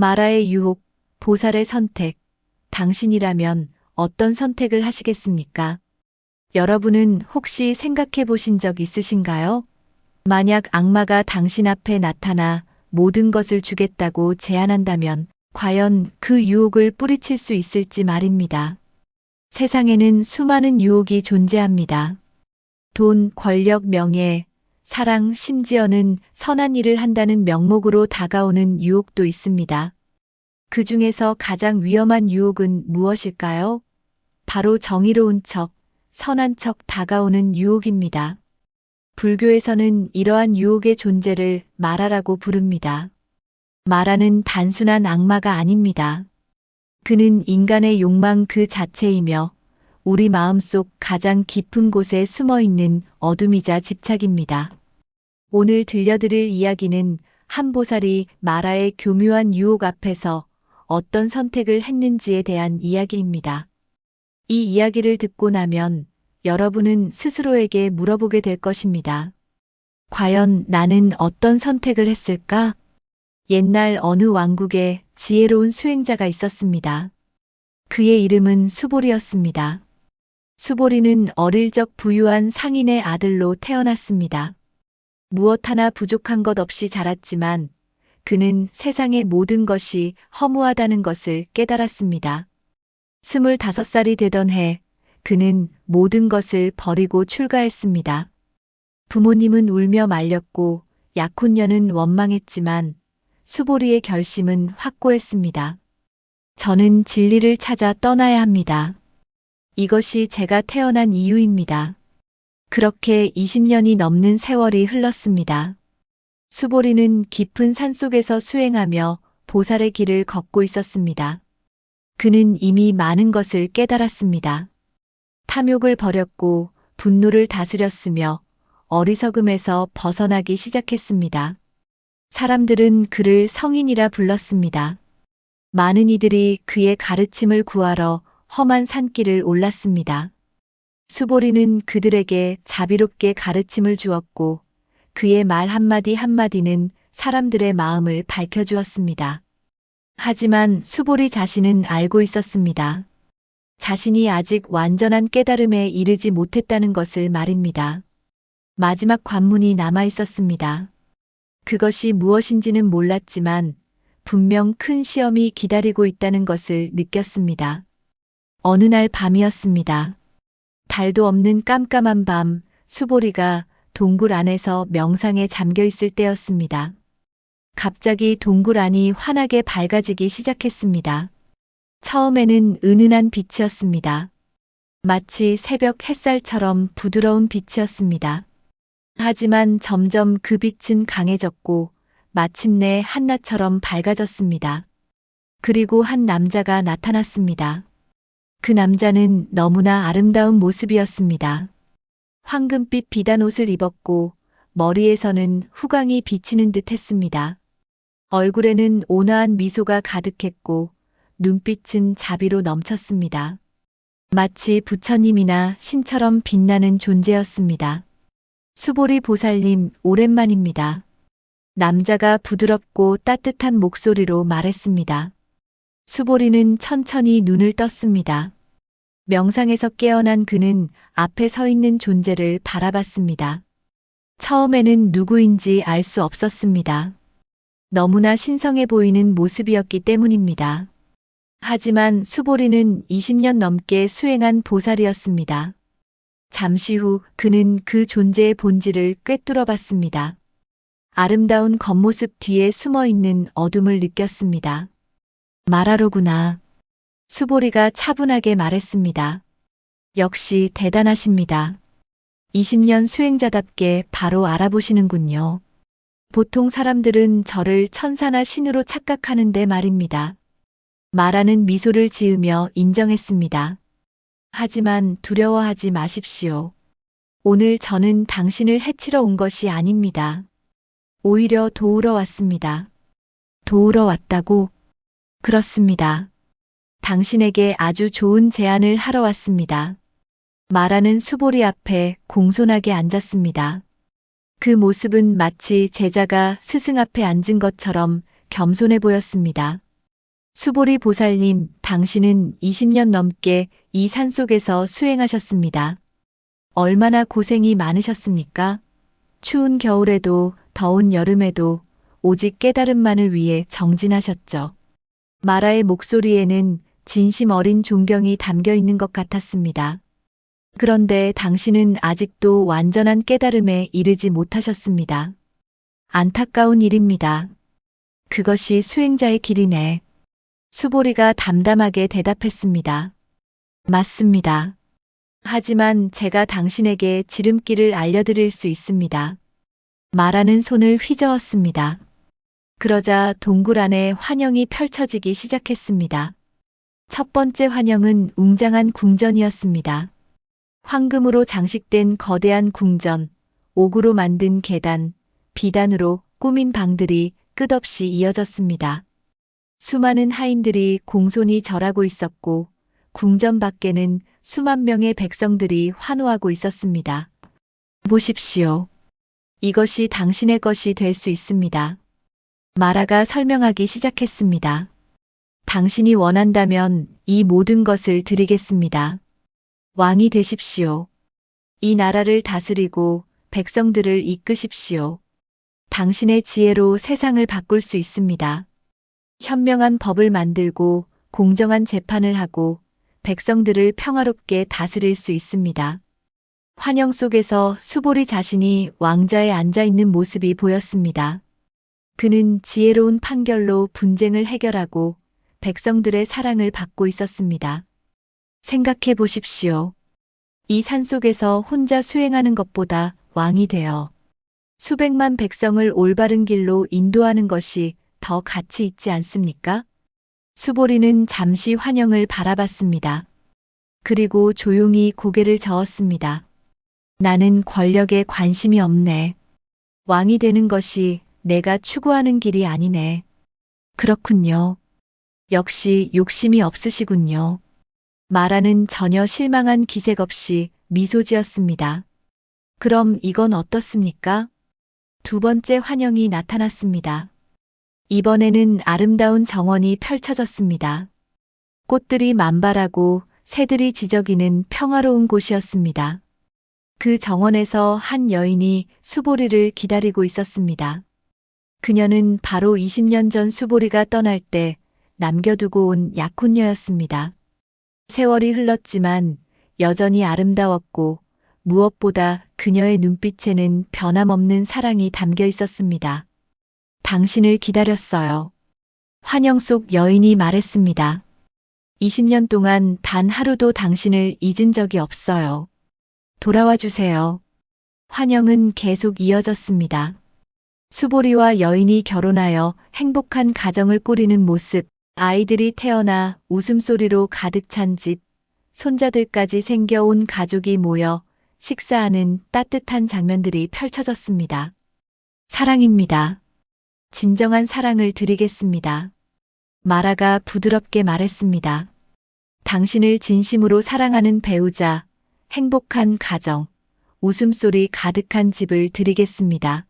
마라의 유혹, 보살의 선택. 당신이라면 어떤 선택을 하시겠습니까? 여러분은 혹시 생각해 보신 적 있으신가요? 만약 악마가 당신 앞에 나타나 모든 것을 주겠다고 제안한다면 과연 그 유혹을 뿌리칠 수 있을지 말입니다. 세상에는 수많은 유혹이 존재합니다. 돈, 권력, 명예, 사랑, 심지어는 선한 일을 한다는 명목으로 다가오는 유혹도 있습니다. 그 중에서 가장 위험한 유혹은 무엇일까요? 바로 정의로운 척, 선한 척 다가오는 유혹입니다. 불교에서는 이러한 유혹의 존재를 마라라고 부릅니다. 마라는 단순한 악마가 아닙니다. 그는 인간의 욕망 그 자체이며 우리 마음속 가장 깊은 곳에 숨어 있는 어둠이자 집착입니다. 오늘 들려드릴 이야기는 한 보살이 마라의 교묘한 유혹 앞에서 어떤 선택을 했는지에 대한 이야기입니다. 이 이야기를 듣고 나면 여러분은 스스로에게 물어보게 될 것입니다. 과연 나는 어떤 선택을 했을까? 옛날 어느 왕국에 지혜로운 수행자가 있었습니다. 그의 이름은 수보리였습니다. 수보리는 어릴 적 부유한 상인의 아들로 태어났습니다. 무엇 하나 부족한 것 없이 자랐지만 그는 세상의 모든 것이 허무하다는 것을 깨달았습니다. 25살이 되던 해 그는 모든 것을 버리고 출가했습니다. 부모님은 울며 말렸고 약혼녀는 원망했지만 수보리의 결심은 확고했습니다. 저는 진리를 찾아 떠나야 합니다. 이것이 제가 태어난 이유입니다. 그렇게 20년이 넘는 세월이 흘렀습니다. 수보리는 깊은 산속에서 수행하며 보살의 길을 걷고 있었습니다. 그는 이미 많은 것을 깨달았습니다. 탐욕을 버렸고 분노를 다스렸으며 어리석음에서 벗어나기 시작했습니다. 사람들은 그를 성인이라 불렀습니다. 많은 이들이 그의 가르침을 구하러 험한 산길을 올랐습니다. 수보리는 그들에게 자비롭게 가르침을 주었고 그의 말 한마디 한마디는 사람들의 마음을 밝혀주었습니다. 하지만 수보리 자신은 알고 있었습니다. 자신이 아직 완전한 깨달음에 이르지 못했다는 것을 말입니다. 마지막 관문이 남아 있었습니다. 그것이 무엇인지는 몰랐지만 분명 큰 시험이 기다리고 있다는 것을 느꼈습니다. 어느 날 밤이었습니다. 달도 없는 깜깜한 밤, 수보리가 동굴 안에서 명상에 잠겨 있을 때였습니다. 갑자기 동굴 안이 환하게 밝아지기 시작했습니다. 처음에는 은은한 빛이었습니다. 마치 새벽 햇살처럼 부드러운 빛이었습니다. 하지만 점점 그 빛은 강해졌고 마침내 한낮처럼 밝아졌습니다. 그리고 한 남자가 나타났습니다. 그 남자는 너무나 아름다운 모습이었습니다. 황금빛 비단 옷을 입었고 머리에서는 후광이 비치는 듯 했습니다. 얼굴에는 온화한 미소가 가득했고 눈빛은 자비로 넘쳤습니다. 마치 부처님이나 신처럼 빛나는 존재였습니다. 수보리 보살님, 오랜만입니다. 남자가 부드럽고 따뜻한 목소리로 말했습니다. 수보리는 천천히 눈을 떴습니다. 명상에서 깨어난 그는 앞에 서 있는 존재를 바라봤습니다. 처음에는 누구인지 알 수 없었습니다. 너무나 신성해 보이는 모습이었기 때문입니다. 하지만 수보리는 20년 넘게 수행한 보살이었습니다. 잠시 후 그는 그 존재의 본질을 꿰뚫어 봤습니다. 아름다운 겉모습 뒤에 숨어 있는 어둠을 느꼈습니다. 마라로구나. 수보리가 차분하게 말했습니다. 역시 대단하십니다. 20년 수행자답게 바로 알아보시는군요. 보통 사람들은 저를 천사나 신으로 착각하는데 말입니다. 마라는 미소를 지으며 인정했습니다. 하지만 두려워하지 마십시오. 오늘 저는 당신을 해치러 온 것이 아닙니다. 오히려 도우러 왔습니다. 도우러 왔다고? 그렇습니다. 당신에게 아주 좋은 제안을 하러 왔습니다. 마라는 수보리 앞에 공손하게 앉았습니다. 그 모습은 마치 제자가 스승 앞에 앉은 것처럼 겸손해 보였습니다. 수보리 보살님, 당신은 20년 넘게 이 산속에서 수행하셨습니다. 얼마나 고생이 많으셨습니까? 추운 겨울에도 더운 여름에도 오직 깨달음만을 위해 정진하셨죠. 마라의 목소리에는 진심 어린 존경이 담겨 있는 것 같았습니다. 그런데 당신은 아직도 완전한 깨달음에 이르지 못하셨습니다. 안타까운 일입니다. 그것이 수행자의 길이네. 수보리가 담담하게 대답했습니다. 맞습니다. 하지만 제가 당신에게 지름길을 알려드릴 수 있습니다. 마라는 손을 휘저었습니다. 그러자 동굴 안에 환영이 펼쳐지기 시작했습니다. 첫 번째 환영은 웅장한 궁전이었습니다. 황금으로 장식된 거대한 궁전, 옥으로 만든 계단, 비단으로 꾸민 방들이 끝없이 이어졌습니다. 수많은 하인들이 공손히 절하고 있었고 궁전 밖에는 수만 명의 백성들이 환호하고 있었습니다. 보십시오. 이것이 당신의 것이 될 수 있습니다. 마라가 설명하기 시작했습니다. 당신이 원한다면 이 모든 것을 드리겠습니다. 왕이 되십시오. 이 나라를 다스리고 백성들을 이끄십시오. 당신의 지혜로 세상을 바꿀 수 있습니다. 현명한 법을 만들고 공정한 재판을 하고 백성들을 평화롭게 다스릴 수 있습니다. 환영 속에서 수보리 자신이 왕좌에 앉아 있는 모습이 보였습니다. 그는 지혜로운 판결로 분쟁을 해결하고 백성들의 사랑을 받고 있었습니다. 생각해 보십시오. 이 산속에서 혼자 수행하는 것보다 왕이 되어 수백만 백성을 올바른 길로 인도하는 것이 더 가치 있지 않습니까? 수보리는 잠시 환영을 바라봤습니다. 그리고 조용히 고개를 저었습니다. 나는 권력에 관심이 없네. 왕이 되는 것이 내가 추구하는 길이 아니네. 그렇군요. 역시 욕심이 없으시군요. 마라는 전혀 실망한 기색 없이 미소 지었습니다. 그럼 이건 어떻습니까? 두 번째 환영이 나타났습니다. 이번에는 아름다운 정원이 펼쳐졌습니다. 꽃들이 만발하고 새들이 지저귀는 평화로운 곳이었습니다. 그 정원에서 한 여인이 수보리를 기다리고 있었습니다. 그녀는 바로 20년 전 수보리가 떠날 때 남겨두고 온 약혼녀였습니다. 세월이 흘렀지만 여전히 아름다웠고 무엇보다 그녀의 눈빛에는 변함없는 사랑이 담겨 있었습니다. 당신을 기다렸어요. 환영 속 여인이 말했습니다. 20년 동안 단 하루도 당신을 잊은 적이 없어요. 돌아와 주세요. 환영은 계속 이어졌습니다. 수보리와 여인이 결혼하여 행복한 가정을 꾸리는 모습, 아이들이 태어나 웃음소리로 가득 찬 집, 손자들까지 생겨온 가족이 모여 식사하는 따뜻한 장면들이 펼쳐졌습니다. 사랑입니다. 진정한 사랑을 드리겠습니다. 마라가 부드럽게 말했습니다. 당신을 진심으로 사랑하는 배우자, 행복한 가정, 웃음소리 가득한 집을 드리겠습니다.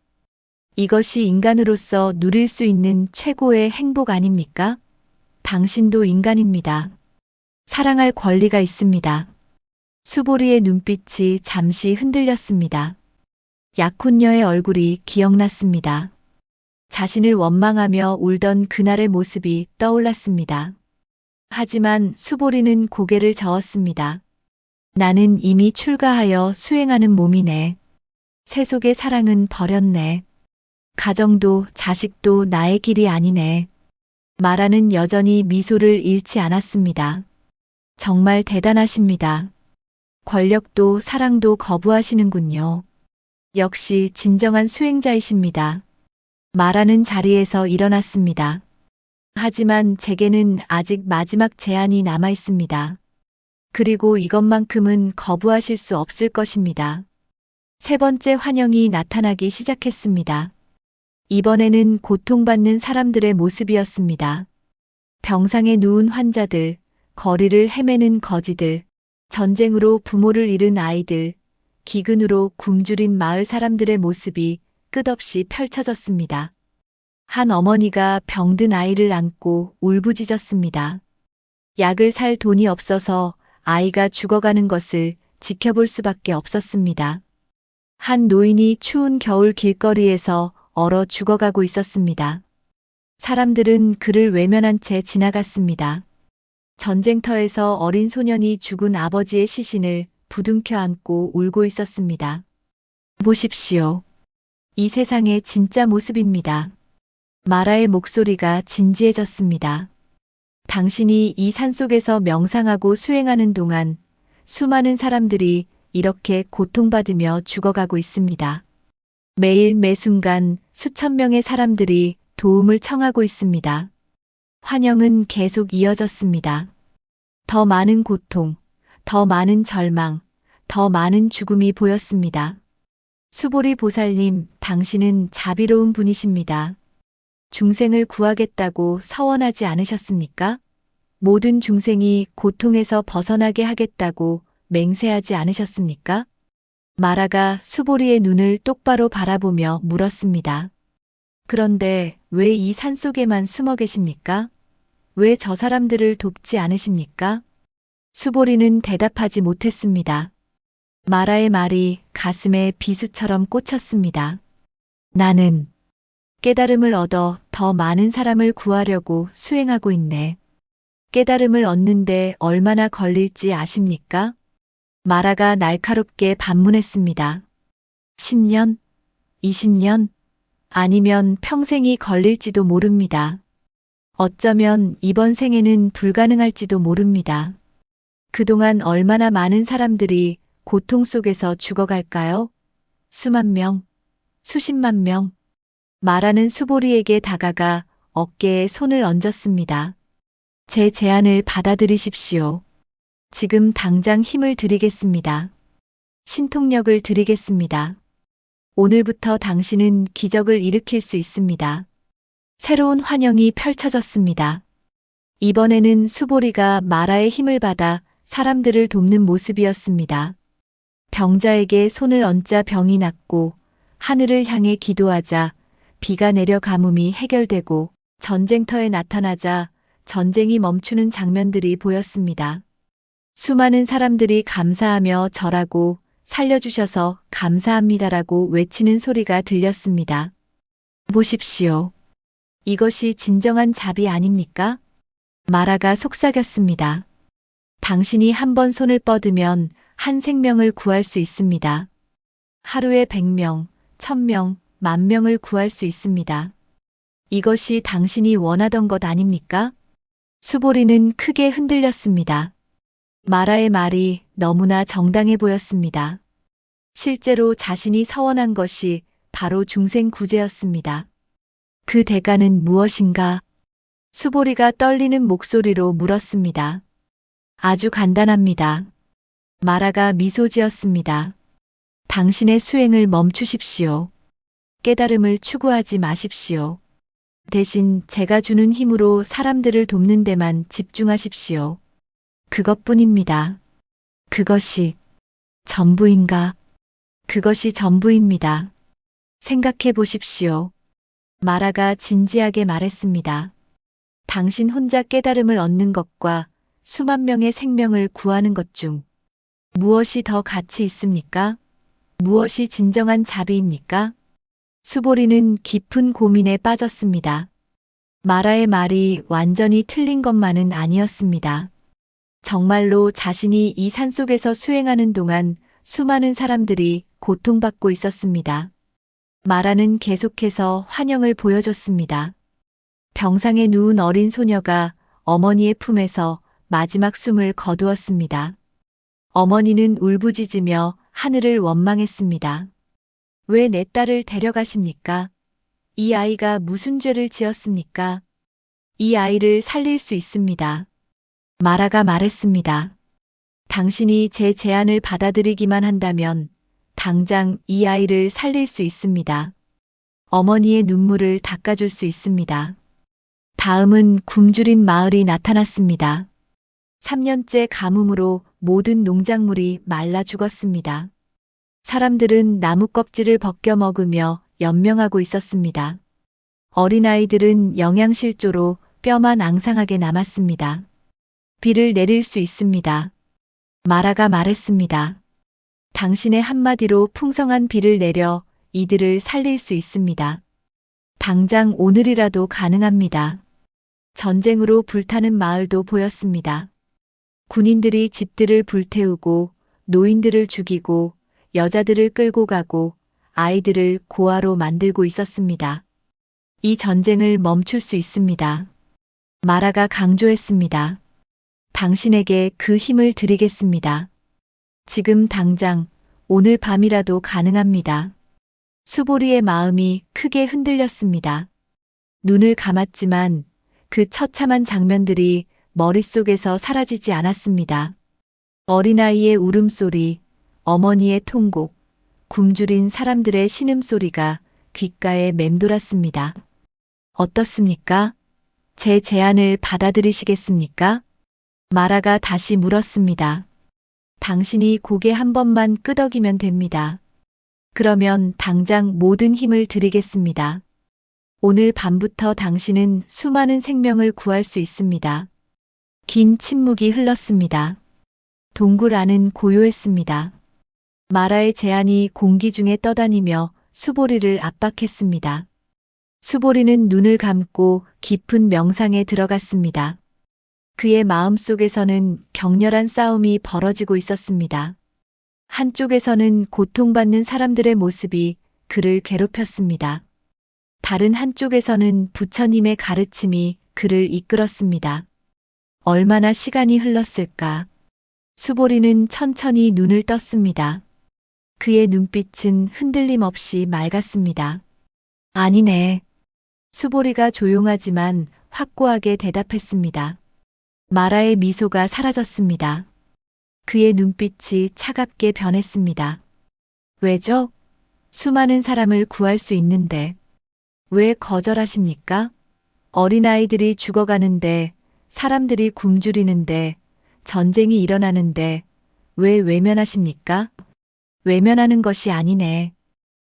이것이 인간으로서 누릴 수 있는 최고의 행복 아닙니까? 당신도 인간입니다. 사랑할 권리가 있습니다. 수보리의 눈빛이 잠시 흔들렸습니다. 약혼녀의 얼굴이 기억났습니다. 자신을 원망하며 울던 그날의 모습이 떠올랐습니다. 하지만 수보리는 고개를 저었습니다. 나는 이미 출가하여 수행하는 몸이네. 세속의 사랑은 버렸네. 가정도 자식도 나의 길이 아니네. 마라는 여전히 미소를 잃지 않았습니다. 정말 대단하십니다. 권력도 사랑도 거부하시는군요. 역시 진정한 수행자이십니다. 마라는 자리에서 일어났습니다. 하지만 제게는 아직 마지막 제안이 남아 있습니다. 그리고 이것만큼은 거부하실 수 없을 것입니다. 세 번째 환영이 나타나기 시작했습니다. 이번에는 고통받는 사람들의 모습이었습니다. 병상에 누운 환자들, 거리를 헤매는 거지들, 전쟁으로 부모를 잃은 아이들, 기근으로 굶주린 마을 사람들의 모습이 끝없이 펼쳐졌습니다. 한 어머니가 병든 아이를 안고 울부짖었습니다. 약을 살 돈이 없어서 아이가 죽어가는 것을 지켜볼 수밖에 없었습니다. 한 노인이 추운 겨울 길거리에서 얼어 죽어가고 있었습니다. 사람들은 그를 외면한 채 지나갔습니다. 전쟁터에서 어린 소년이 죽은 아버지의 시신을 부둥켜 안고 울고 있었습니다. 보십시오. 이 세상의 진짜 모습입니다. 마라의 목소리가 진지해졌습니다. 당신이 이 산속에서 명상하고 수행하는 동안 수많은 사람들이 이렇게 고통받으며 죽어가고 있습니다. 매일 매순간 수천 명의 사람들이 도움을 청하고 있습니다. 환영은 계속 이어졌습니다. 더 많은 고통, 더 많은 절망, 더 많은 죽음이 보였습니다. 수보리 보살님, 당신은 자비로운 분이십니다. 중생을 구하겠다고 서원하지 않으셨습니까? 모든 중생이 고통에서 벗어나게 하겠다고 맹세하지 않으셨습니까? 마라가 수보리의 눈을 똑바로 바라보며 물었습니다. 그런데 왜 이 산속에만 숨어 계십니까? 왜 저 사람들을 돕지 않으십니까? 수보리는 대답하지 못했습니다. 마라의 말이 가슴에 비수처럼 꽂혔습니다. 나는 깨달음을 얻어 더 많은 사람을 구하려고 수행하고 있네. 깨달음을 얻는데 얼마나 걸릴지 아십니까? 마라가 날카롭게 반문했습니다. 10년? 20년? 아니면 평생이 걸릴지도 모릅니다. 어쩌면 이번 생에는 불가능할지도 모릅니다. 그동안 얼마나 많은 사람들이 고통 속에서 죽어갈까요? 수만 명, 수십만 명. 마라는 수보리에게 다가가 어깨에 손을 얹었습니다. 제 제안을 받아들이십시오. 지금 당장 힘을 드리겠습니다. 신통력을 드리겠습니다. 오늘부터 당신은 기적을 일으킬 수 있습니다. 새로운 환영이 펼쳐졌습니다. 이번에는 수보리가 마라의 힘을 받아 사람들을 돕는 모습이었습니다. 병자에게 손을 얹자 병이 낫고 하늘을 향해 기도하자 비가 내려 가뭄이 해결되고 전쟁터에 나타나자 전쟁이 멈추는 장면들이 보였습니다. 수많은 사람들이 감사하며 절하고 살려주셔서 감사합니다라고 외치는 소리가 들렸습니다. 보십시오. 이것이 진정한 자비 아닙니까? 마라가 속삭였습니다. 당신이 한 번 손을 뻗으면 한 생명을 구할 수 있습니다. 하루에 100명, 1000명, 10,000명을 구할 수 있습니다. 이것이 당신이 원하던 것 아닙니까? 수보리는 크게 흔들렸습니다. 마라의 말이 너무나 정당해 보였습니다. 실제로 자신이 서원한 것이 바로 중생 구제였습니다. 그 대가는 무엇인가? 수보리가 떨리는 목소리로 물었습니다. 아주 간단합니다. 마라가 미소 지었습니다. 당신의 수행을 멈추십시오. 깨달음을 추구하지 마십시오. 대신 제가 주는 힘으로 사람들을 돕는 데만 집중하십시오. 그것뿐입니다. 그것이 전부인가? 그것이 전부입니다. 생각해 보십시오. 마라가 진지하게 말했습니다. 당신 혼자 깨달음을 얻는 것과 수만 명의 생명을 구하는 것 중 무엇이 더 가치 있습니까? 무엇이 진정한 자비입니까? 수보리는 깊은 고민에 빠졌습니다. 마라의 말이 완전히 틀린 것만은 아니었습니다. 정말로 자신이 이 산속에서 수행하는 동안 수많은 사람들이 고통받고 있었습니다. 마라는 계속해서 환영을 보여줬습니다. 병상에 누운 어린 소녀가 어머니의 품에서 마지막 숨을 거두었습니다. 어머니는 울부짖으며 하늘을 원망했습니다. 왜 내 딸을 데려가십니까? 이 아이가 무슨 죄를 지었습니까? 이 아이를 살릴 수 있습니다. 마라가 말했습니다. 당신이 제 제안을 받아들이기만 한다면 당장 이 아이를 살릴 수 있습니다. 어머니의 눈물을 닦아줄 수 있습니다. 다음은 굶주린 마을이 나타났습니다. 3년째 가뭄으로 모든 농작물이 말라 죽었습니다. 사람들은 나무 껍질을 벗겨 먹으며 연명하고 있었습니다. 어린아이들은 영양실조로 뼈만 앙상하게 남았습니다. 비를 내릴 수 있습니다. 마라가 말했습니다. 당신의 한마디로 풍성한 비를 내려 이들을 살릴 수 있습니다. 당장 오늘이라도 가능합니다. 전쟁으로 불타는 마을도 보였습니다. 군인들이 집들을 불태우고 노인들을 죽이고 여자들을 끌고 가고 아이들을 고아로 만들고 있었습니다. 이 전쟁을 멈출 수 있습니다. 마라가 강조했습니다. 당신에게 그 힘을 드리겠습니다. 지금 당장 오늘 밤이라도 가능합니다. 수보리의 마음이 크게 흔들렸습니다. 눈을 감았지만 그 처참한 장면들이 머릿속에서 사라지지 않았습니다. 어린아이의 울음소리, 어머니의 통곡, 굶주린 사람들의 신음소리가 귓가에 맴돌았습니다. 어떻습니까? 제 제안을 받아들이시겠습니까? 마라가 다시 물었습니다. 당신이 고개 한 번만 끄덕이면 됩니다. 그러면 당장 모든 힘을 드리겠습니다. 오늘 밤부터 당신은 수많은 생명을 구할 수 있습니다. 긴 침묵이 흘렀습니다. 동굴 안은 고요했습니다. 마라의 제안이 공기 중에 떠다니며 수보리를 압박했습니다. 수보리는 눈을 감고 깊은 명상에 들어갔습니다. 그의 마음속에서는 격렬한 싸움이 벌어지고 있었습니다. 한쪽에서는 고통받는 사람들의 모습이 그를 괴롭혔습니다. 다른 한쪽에서는 부처님의 가르침이 그를 이끌었습니다. 얼마나 시간이 흘렀을까? 수보리는 천천히 눈을 떴습니다. 그의 눈빛은 흔들림 없이 맑았습니다. 아니네. 수보리가 조용하지만 확고하게 대답했습니다. 마라의 미소가 사라졌습니다. 그의 눈빛이 차갑게 변했습니다. 왜죠? 수많은 사람을 구할 수 있는데 왜 거절하십니까? 어린아이들이 죽어가는데, 사람들이 굶주리는데, 전쟁이 일어나는데 왜 외면하십니까? 외면하는 것이 아니네.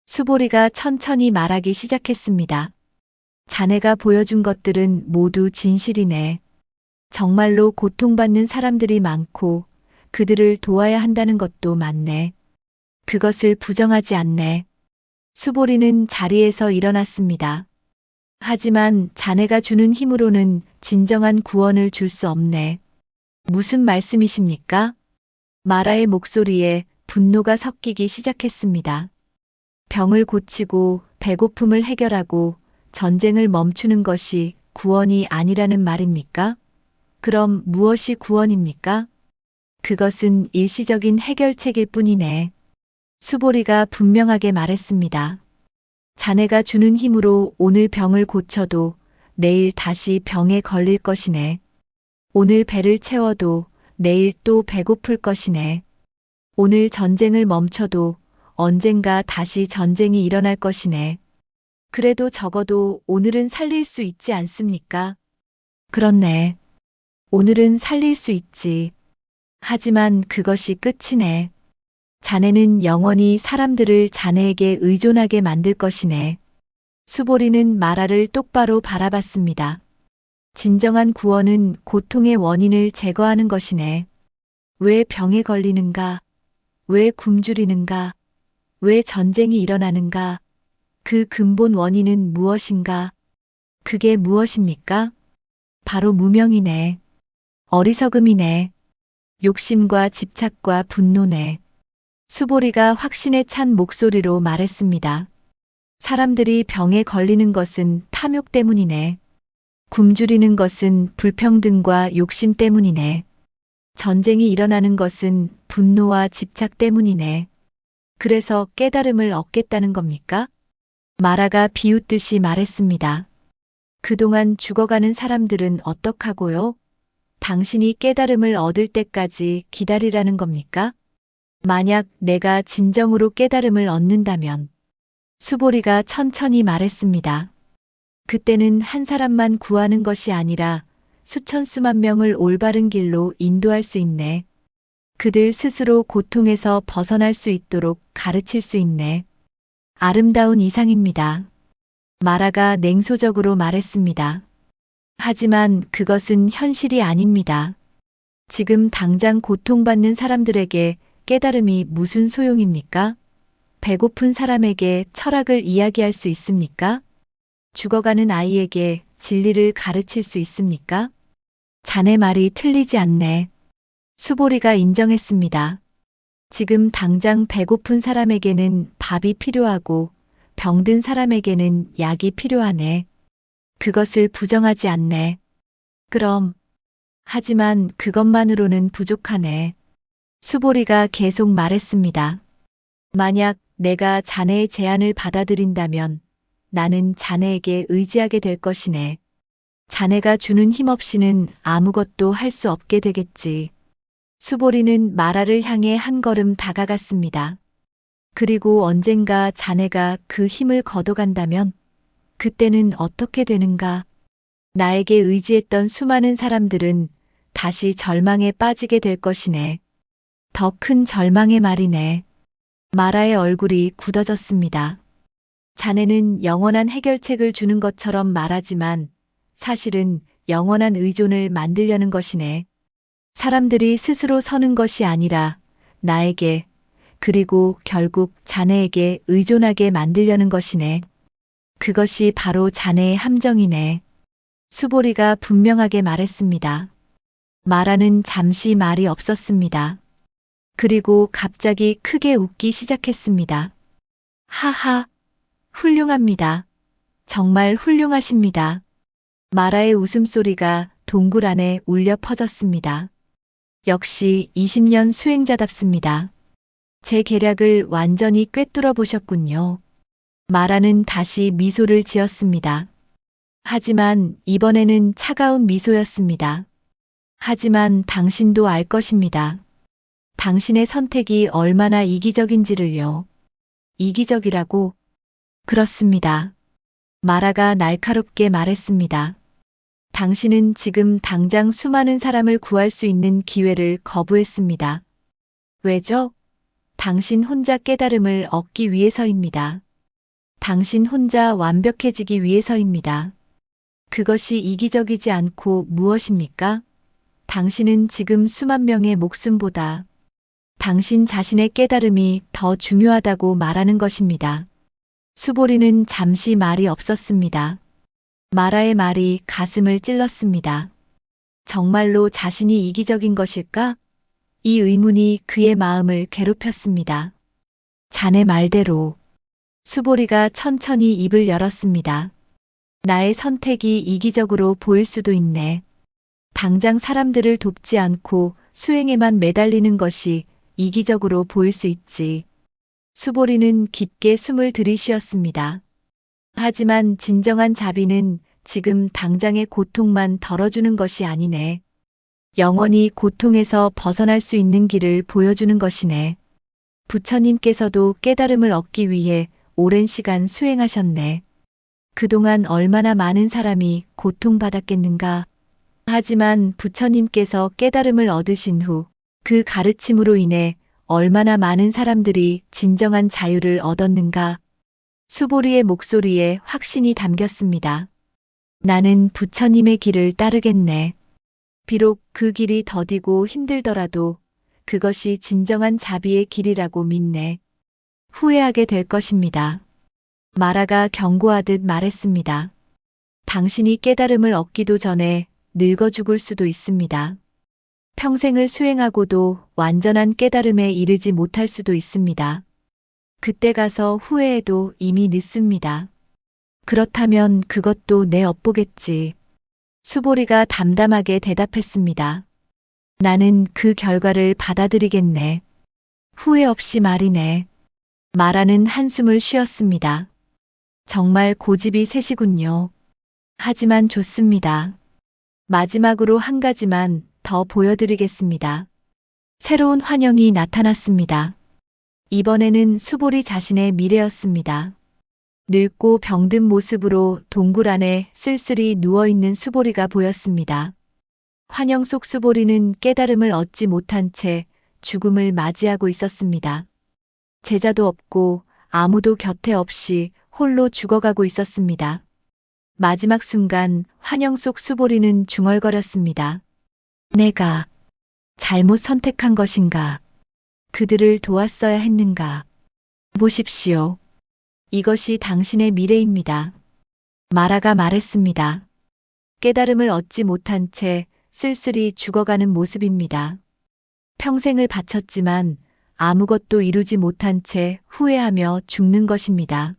수보리가 천천히 말하기 시작했습니다. 자네가 보여준 것들은 모두 진실이네. 정말로 고통받는 사람들이 많고 그들을 도와야 한다는 것도 맞네. 그것을 부정하지 않네. 수보리는 자리에서 일어났습니다. 하지만 자네가 주는 힘으로는 진정한 구원을 줄 수 없네. 무슨 말씀이십니까? 마라의 목소리에 분노가 섞이기 시작했습니다. 병을 고치고 배고픔을 해결하고 전쟁을 멈추는 것이 구원이 아니라는 말입니까? 그럼 무엇이 구원입니까? 그것은 일시적인 해결책일 뿐이네. 수보리가 분명하게 말했습니다. 자네가 주는 힘으로 오늘 병을 고쳐도 내일 다시 병에 걸릴 것이네. 오늘 배를 채워도 내일 또 배고플 것이네. 오늘 전쟁을 멈춰도 언젠가 다시 전쟁이 일어날 것이네. 그래도 적어도 오늘은 살릴 수 있지 않습니까? 그렇네. 오늘은 살릴 수 있지. 하지만 그것이 끝이네. 자네는 영원히 사람들을 자네에게 의존하게 만들 것이네. 수보리는 마라를 똑바로 바라봤습니다. 진정한 구원은 고통의 원인을 제거하는 것이네. 왜 병에 걸리는가? 왜 굶주리는가? 왜 전쟁이 일어나는가? 그 근본 원인은 무엇인가? 그게 무엇입니까? 바로 무명이네. 어리석음이네. 욕심과 집착과 분노네. 수보리가 확신에 찬 목소리로 말했습니다. 사람들이 병에 걸리는 것은 탐욕 때문이네. 굶주리는 것은 불평등과 욕심 때문이네. 전쟁이 일어나는 것은 분노와 집착 때문이네. 그래서 깨달음을 얻겠다는 겁니까? 마라가 비웃듯이 말했습니다. 그동안 죽어가는 사람들은 어떡하고요? 당신이 깨달음을 얻을 때까지 기다리라는 겁니까? 만약 내가 진정으로 깨달음을 얻는다면, 수보리가 천천히 말했습니다. 그때는 한 사람만 구하는 것이 아니라 수천 수만 명을 올바른 길로 인도할 수 있네. 그들 스스로 고통에서 벗어날 수 있도록 가르칠 수 있네. 아름다운 이상입니다. 마라가 냉소적으로 말했습니다. 하지만 그것은 현실이 아닙니다. 지금 당장 고통받는 사람들에게 깨달음이 무슨 소용입니까? 배고픈 사람에게 철학을 이야기할 수 있습니까? 죽어가는 아이에게 진리를 가르칠 수 있습니까? 자네 말이 틀리지 않네. 수보리가 인정했습니다. 지금 당장 배고픈 사람에게는 밥이 필요하고 병든 사람에게는 약이 필요하네. 그것을 부정하지 않네. 그럼, 하지만 그것만으로는 부족하네. 수보리가 계속 말했습니다. 만약 내가 자네의 제안을 받아들인다면 나는 자네에게 의지하게 될 것이네. 자네가 주는 힘 없이는 아무것도 할 수 없게 되겠지. 수보리는 마라를 향해 한 걸음 다가갔습니다. 그리고 언젠가 자네가 그 힘을 거둬간다면 그때는 어떻게 되는가? 나에게 의지했던 수많은 사람들은 다시 절망에 빠지게 될 것이네. 더 큰 절망의 말이네. 마라의 얼굴이 굳어졌습니다. 자네는 영원한 해결책을 주는 것처럼 말하지만 사실은 영원한 의존을 만들려는 것이네. 사람들이 스스로 서는 것이 아니라 나에게 그리고 결국 자네에게 의존하게 만들려는 것이네. 그것이 바로 자네의 함정이네. 수보리가 분명하게 말했습니다. 마라는 잠시 말이 없었습니다. 그리고 갑자기 크게 웃기 시작했습니다. 하하, 훌륭합니다. 정말 훌륭하십니다. 마라의 웃음소리가 동굴 안에 울려 퍼졌습니다. 역시 20년 수행자답습니다. 제 계략을 완전히 꿰뚫어 보셨군요. 마라는 다시 미소를 지었습니다. 하지만 이번에는 차가운 미소였습니다. 하지만 당신도 알 것입니다. 당신의 선택이 얼마나 이기적인지를요. 이기적이라고? 그렇습니다. 마라가 날카롭게 말했습니다. 당신은 지금 당장 수많은 사람을 구할 수 있는 기회를 거부했습니다. 왜죠? 당신 혼자 깨달음을 얻기 위해서입니다. 당신 혼자 완벽해지기 위해서입니다. 그것이 이기적이지 않고 무엇입니까? 당신은 지금 수만 명의 목숨보다 당신 자신의 깨달음이 더 중요하다고 말하는 것입니다. 수보리는 잠시 말이 없었습니다. 마라의 말이 가슴을 찔렀습니다. 정말로 자신이 이기적인 것일까? 이 의문이 그의 마음을 괴롭혔습니다. 자네 말대로. 수보리가 천천히 입을 열었습니다. 나의 선택이 이기적으로 보일 수도 있네. 당장 사람들을 돕지 않고 수행에만 매달리는 것이 이기적으로 보일 수 있지. 수보리는 깊게 숨을 들이쉬었습니다. 하지만 진정한 자비는 지금 당장의 고통만 덜어주는 것이 아니네. 영원히 고통에서 벗어날 수 있는 길을 보여주는 것이네. 부처님께서도 깨달음을 얻기 위해 오랜 시간 수행하셨네. 그동안 얼마나 많은 사람이 고통받았겠는가. 하지만 부처님께서 깨달음을 얻으신 후 그 가르침으로 인해 얼마나 많은 사람들이 진정한 자유를 얻었는가. 수보리의 목소리에 확신이 담겼습니다. 나는 부처님의 길을 따르겠네. 비록 그 길이 더디고 힘들더라도 그것이 진정한 자비의 길이라고 믿네. 후회하게 될 것입니다. 마라가 경고하듯 말했습니다. 당신이 깨달음을 얻기도 전에 늙어 죽을 수도 있습니다. 평생을 수행하고도 완전한 깨달음에 이르지 못할 수도 있습니다. 그때 가서 후회해도 이미 늦습니다. 그렇다면 그것도 내 업보겠지. 수보리가 담담하게 대답했습니다. 나는 그 결과를 받아들이겠네. 후회 없이 말이네. 마라는 한숨을 쉬었습니다. 정말 고집이 세시군요. 하지만 좋습니다. 마지막으로 한 가지만 더 보여드리겠습니다. 새로운 환영이 나타났습니다. 이번에는 수보리 자신의 미래였습니다. 늙고 병든 모습으로 동굴 안에 쓸쓸히 누워있는 수보리가 보였습니다. 환영 속 수보리는 깨달음을 얻지 못한 채 죽음을 맞이하고 있었습니다. 제자도 없고 아무도 곁에 없이 홀로 죽어가고 있었습니다. 마지막 순간 환영 속 수보리는 중얼거렸습니다. 내가 잘못 선택한 것인가? 그들을 도왔어야 했는가? 보십시오. 이것이 당신의 미래입니다. 마라가 말했습니다. 깨달음을 얻지 못한 채 쓸쓸히 죽어가는 모습입니다. 평생을 바쳤지만 아무것도 이루지 못한 채 후회하며 죽는 것입니다.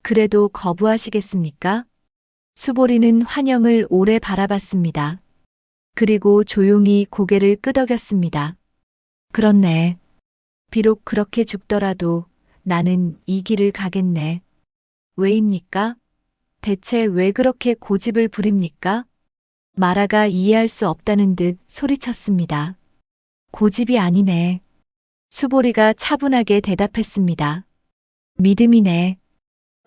그래도 거부하시겠습니까? 수보리는 환영을 오래 바라봤습니다. 그리고 조용히 고개를 끄덕였습니다. 그렇네. 비록 그렇게 죽더라도 나는 이 길을 가겠네. 왜입니까? 대체 왜 그렇게 고집을 부립니까? 마라가 이해할 수 없다는 듯 소리쳤습니다. 고집이 아니네. 수보리가 차분하게 대답했습니다. 믿음이네.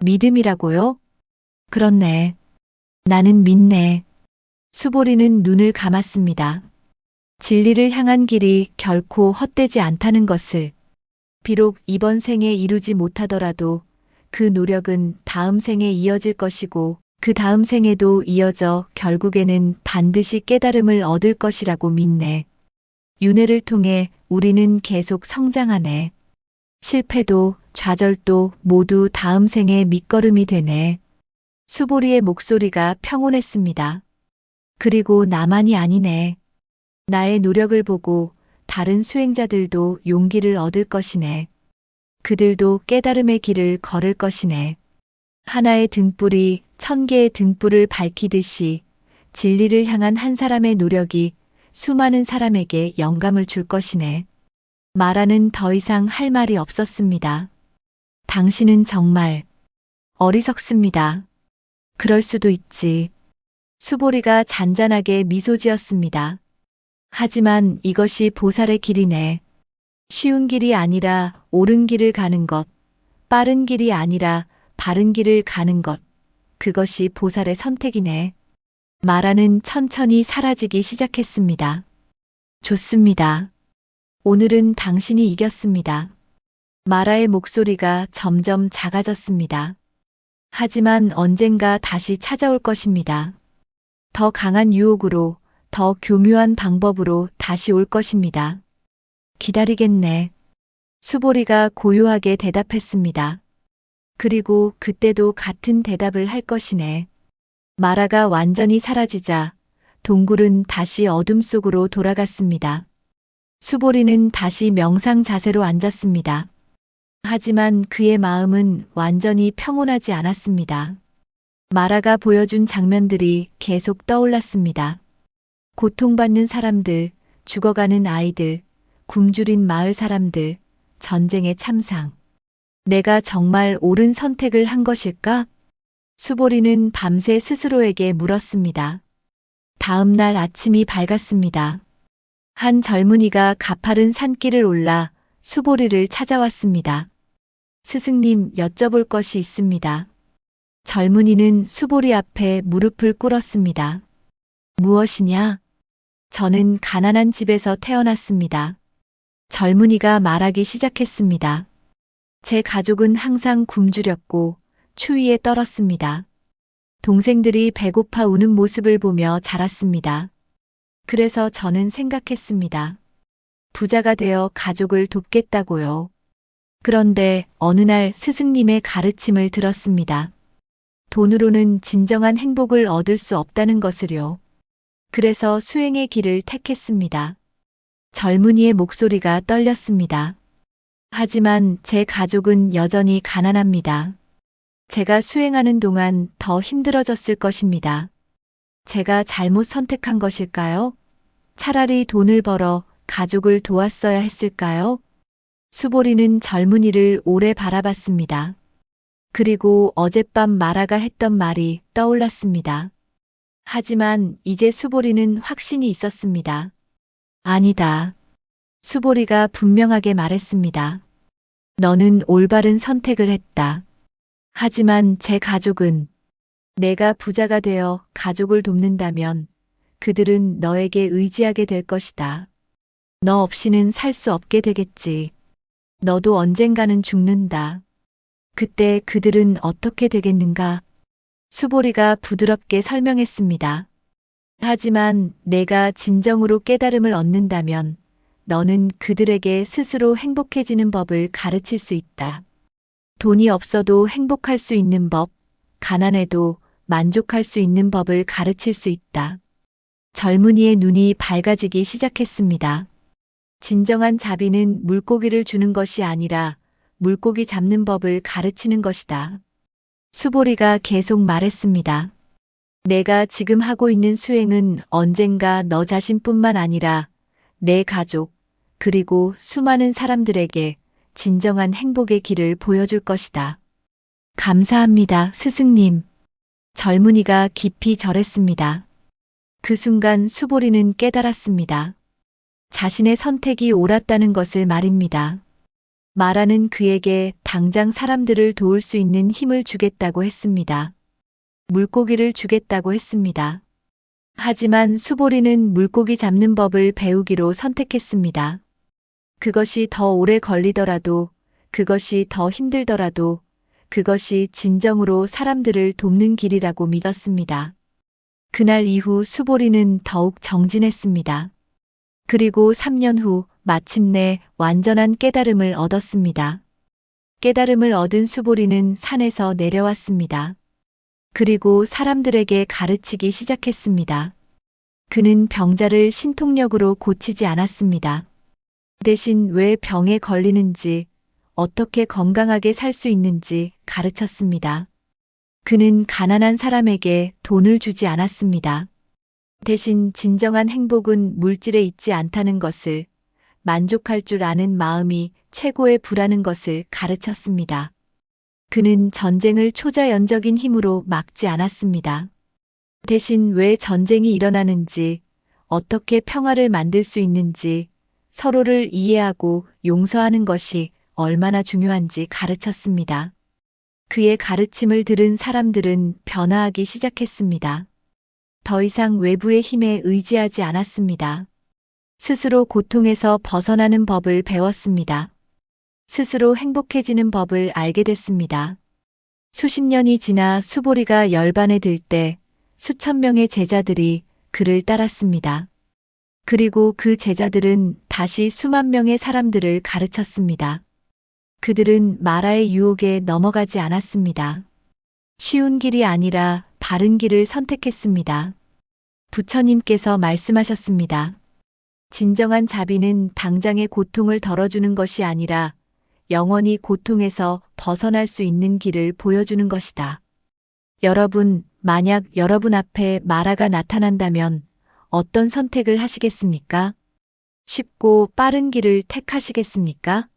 믿음이라고요? 그렇네. 나는 믿네. 수보리는 눈을 감았습니다. 진리를 향한 길이 결코 헛되지 않다는 것을, 비록 이번 생에 이루지 못하더라도 그 노력은 다음 생에 이어질 것이고 그 다음 생에도 이어져 결국에는 반드시 깨달음을 얻을 것이라고 믿네. 윤회를 통해 우리는 계속 성장하네. 실패도 좌절도 모두 다음 생의 밑거름이 되네. 수보리의 목소리가 평온했습니다. 그리고 나만이 아니네. 나의 노력을 보고 다른 수행자들도 용기를 얻을 것이네. 그들도 깨달음의 길을 걸을 것이네. 하나의 등불이 1000개의 등불을 밝히듯이 진리를 향한 한 사람의 노력이 수많은 사람에게 영감을 줄 것이네. 마라는 더 이상 할 말이 없었습니다. 당신은 정말 어리석습니다. 그럴 수도 있지. 수보리가 잔잔하게 미소 지었습니다. 하지만 이것이 보살의 길이네. 쉬운 길이 아니라 옳은 길을 가는 것, 빠른 길이 아니라 바른 길을 가는 것, 그것이 보살의 선택이네. 마라는 천천히 사라지기 시작했습니다. 좋습니다. 오늘은 당신이 이겼습니다. 마라의 목소리가 점점 작아졌습니다. 하지만 언젠가 다시 찾아올 것입니다. 더 강한 유혹으로, 더 교묘한 방법으로 다시 올 것입니다. 기다리겠네. 수보리가 고요하게 대답했습니다. 그리고 그때도 같은 대답을 할 것이네. 마라가 완전히 사라지자 동굴은 다시 어둠 속으로 돌아갔습니다. 수보리는 다시 명상 자세로 앉았습니다. 하지만 그의 마음은 완전히 평온하지 않았습니다. 마라가 보여준 장면들이 계속 떠올랐습니다. 고통받는 사람들, 죽어가는 아이들, 굶주린 마을 사람들, 전쟁의 참상. 내가 정말 옳은 선택을 한 것일까? 수보리는 밤새 스스로에게 물었습니다. 다음 날 아침이 밝았습니다. 한 젊은이가 가파른 산길을 올라 수보리를 찾아왔습니다. 스승님, 여쭤볼 것이 있습니다. 젊은이는 수보리 앞에 무릎을 꿇었습니다. 무엇이냐? 저는 가난한 집에서 태어났습니다. 젊은이가 말하기 시작했습니다. 제 가족은 항상 굶주렸고 추위에 떨었습니다. 동생들이 배고파 우는 모습을 보며 자랐습니다. 그래서 저는 생각했습니다. 부자가 되어 가족을 돕겠다고요. 그런데 어느 날 스승님의 가르침을 들었습니다. 돈으로는 진정한 행복을 얻을 수 없다는 것을요. 그래서 수행의 길을 택했습니다. 젊은이의 목소리가 떨렸습니다. 하지만 제 가족은 여전히 가난합니다. 제가 수행하는 동안 더 힘들어졌을 것입니다. 제가 잘못 선택한 것일까요? 차라리 돈을 벌어 가족을 도왔어야 했을까요? 수보리는 젊은이를 오래 바라봤습니다. 그리고 어젯밤 마라가 했던 말이 떠올랐습니다. 하지만 이제 수보리는 확신이 있었습니다. 아니다. 수보리가 분명하게 말했습니다. 너는 올바른 선택을 했다. 하지만 제 가족은, 내가 부자가 되어 가족을 돕는다면 그들은 너에게 의지하게 될 것이다. 너 없이는 살 수 없게 되겠지. 너도 언젠가는 죽는다. 그때 그들은 어떻게 되겠는가? 수보리가 부드럽게 설명했습니다. 하지만 내가 진정으로 깨달음을 얻는다면 너는 그들에게 스스로 행복해지는 법을 가르칠 수 있다. 돈이 없어도 행복할 수 있는 법, 가난해도 만족할 수 있는 법을 가르칠 수 있다. 젊은이의 눈이 밝아지기 시작했습니다. 진정한 자비는 물고기를 주는 것이 아니라 물고기 잡는 법을 가르치는 것이다. 수보리가 계속 말했습니다. 내가 지금 하고 있는 수행은 언젠가 너 자신뿐만 아니라 내 가족, 그리고 수많은 사람들에게 진정한 행복의 길을 보여줄 것이다. 감사합니다, 스승님. 젊은이가 깊이 절했습니다. 그 순간 수보리는 깨달았습니다. 자신의 선택이 옳았다는 것을 말입니다. 마라는 그에게 당장 사람들을 도울 수 있는 힘을 주겠다고 했습니다. 물고기를 주겠다고 했습니다. 하지만 수보리는 물고기 잡는 법을 배우기로 선택했습니다. 그것이 더 오래 걸리더라도, 그것이 더 힘들더라도, 그것이 진정으로 사람들을 돕는 길이라고 믿었습니다. 그날 이후 수보리는 더욱 정진했습니다. 그리고 3년 후 마침내 완전한 깨달음을 얻었습니다. 깨달음을 얻은 수보리는 산에서 내려왔습니다. 그리고 사람들에게 가르치기 시작했습니다. 그는 병자를 신통력으로 고치지 않았습니다. 대신 왜 병에 걸리는지, 어떻게 건강하게 살 수 있는지 가르쳤습니다. 그는 가난한 사람에게 돈을 주지 않았습니다. 대신 진정한 행복은 물질에 있지 않다는 것을, 만족할 줄 아는 마음이 최고의 부라는 것을 가르쳤습니다. 그는 전쟁을 초자연적인 힘으로 막지 않았습니다. 대신 왜 전쟁이 일어나는지, 어떻게 평화를 만들 수 있는지, 서로를 이해하고 용서하는 것이 얼마나 중요한지 가르쳤습니다. 그의 가르침을 들은 사람들은 변화하기 시작했습니다. 더 이상 외부의 힘에 의지하지 않았습니다. 스스로 고통에서 벗어나는 법을 배웠습니다. 스스로 행복해지는 법을 알게 됐습니다. 수십 년이 지나 수보리가 열반에 들 때 수천 명의 제자들이 그를 따랐습니다. 그리고 그 제자들은 다시 수만 명의 사람들을 가르쳤습니다. 그들은 마라의 유혹에 넘어가지 않았습니다. 쉬운 길이 아니라 바른 길을 선택했습니다. 부처님께서 말씀하셨습니다. 진정한 자비는 당장의 고통을 덜어주는 것이 아니라 영원히 고통에서 벗어날 수 있는 길을 보여주는 것이다. 여러분, 만약 여러분 앞에 마라가 나타난다면 어떤 선택을 하시겠습니까? 쉽고 빠른 길을 택하시겠습니까?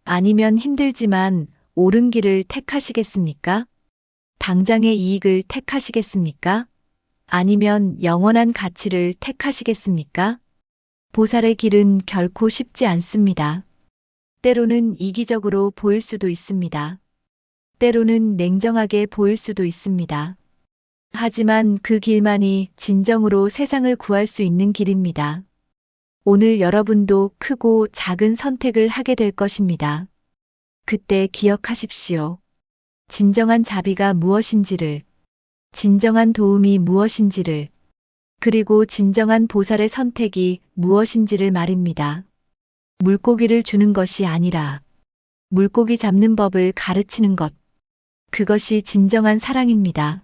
아니면 힘들지만 옳은 길을 택하시겠습니까? 당장의 이익을 택하시겠습니까? 아니면 영원한 가치를 택하시겠습니까? 보살의 길은 결코 쉽지 않습니다. 때로는 이기적으로 보일 수도 있습니다. 때로는 냉정하게 보일 수도 있습니다. 하지만 그 길만이 진정으로 세상을 구할 수 있는 길입니다. 오늘 여러분도 크고 작은 선택을 하게 될 것입니다. 그때 기억하십시오. 진정한 자비가 무엇인지를, 진정한 도움이 무엇인지를, 그리고 진정한 보살의 선택이 무엇인지를 말입니다. 물고기를 주는 것이 아니라 물고기 잡는 법을 가르치는 것. 그것이 진정한 사랑입니다.